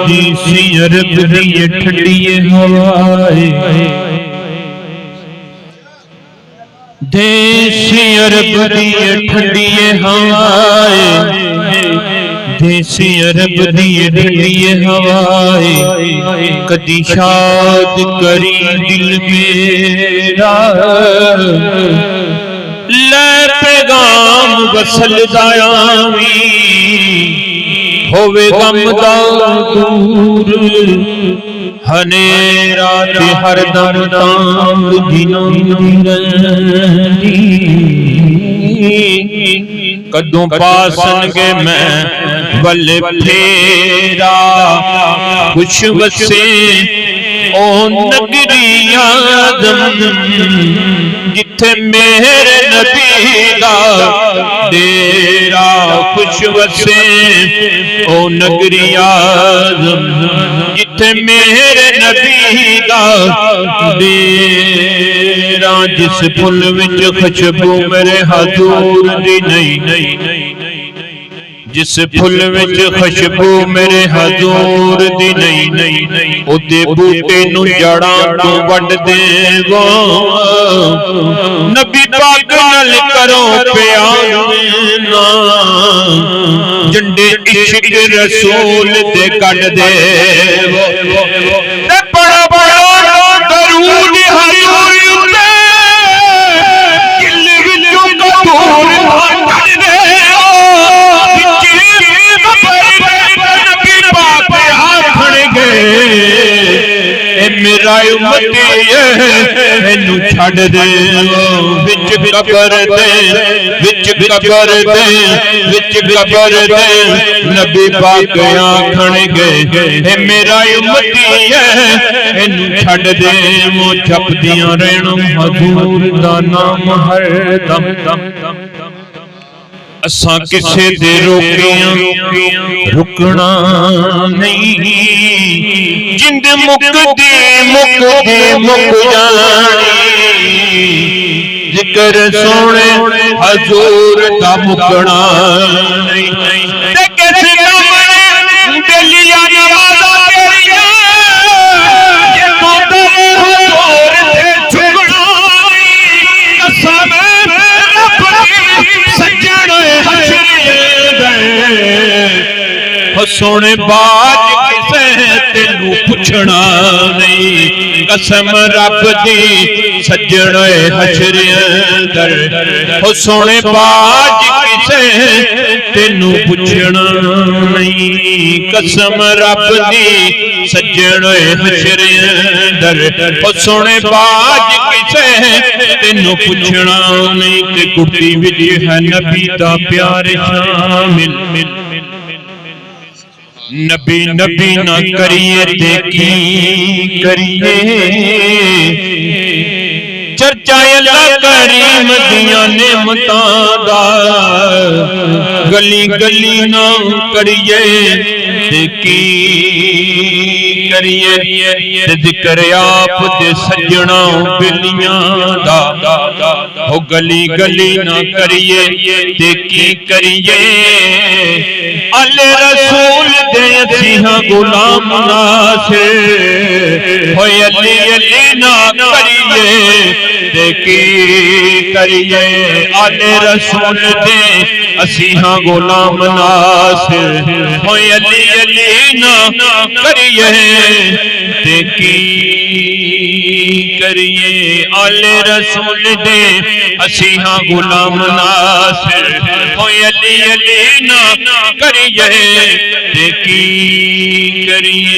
देसी अरब दी ठंडी हवाए, देसी अरब दी ठंडी हवाए, देसी अरब दी ठंडी हवाए, कदी शाद करी दिल मेरा, ले पैगाम वसल दायावी, होवे गम दा दूर, हनेरा ते हर दम तांग दिनों रंदी, कदों पासनगे मैं वल फेरा, खुश वसे ओ नगरी आदम, जिथे मेरे नबी दा डेरा, खुश वसे ओ नगरी आदम, जिथे मेरे नबी दा डेरा, जिस फुल विच खुशबू मेरे हजूर दी नहीं, जिस फुल विच खुशबू मेरे हजूर दी नहीं, ओदे बूटे नूं जड़ां तों वड देवो, नबी पाक नाल करो प्यार ना, झंडे इश्क रसूल दे कट देवो, ते बड़ा बड़ा दरूद हजूर उते, दिल विचों कपूर कट देवो, मेरा उम्मती मैनू छड़ दे, विच कबर दे, विच कबर दे, विच कबर दे, नबी पाक आखणगे मेरा उम्मती मैनू छड़ दे, वो जपदियां रहना हजूर दा नाम हर दम दम दम, असा किसे दे रोकियां रुकना नहीं, जिंद मुकदी मुकदी मुक जानी, जिक्र सोने हजूर दा मुकना नहीं, ते किस कमरे बेलिया नवाज़ा तेरिया, जितो दर हजूर ते झुकना नहीं, कसम सज्जन सोने बाज किसे तेनू पुछना नहीं, कसम रब दी सज्जन हशरिया दर, हो सोने बाज किसे तेनू पुछना नहीं, कसम रब दी सज्जन हशरिया दर, हो सोने बाज किसे तेनू पुछना नहीं, ते कुर्ती विच है नबी दा प्यार शामिल, नबी नबी ना करिए ते की करिए, चर्चा अल्लाह करीम दियां नेमतां दा, गली गली ना करिए ते की करिए, ते जिक्र आप दे सज्जणा बेलियां दा, हो गली गली ना करिए ते की करिए, अल रसूल दे असीहां गुलाम नासिर, हो अली अली ना करिए ते की करिए, अल रसूल दे असीहां गुलाम नासिर, हो अली अली ना करिए ते की करिए, अल रसूल दे असीहां गुलाम नासिर, हो अली अली ना करिए ते की करिए।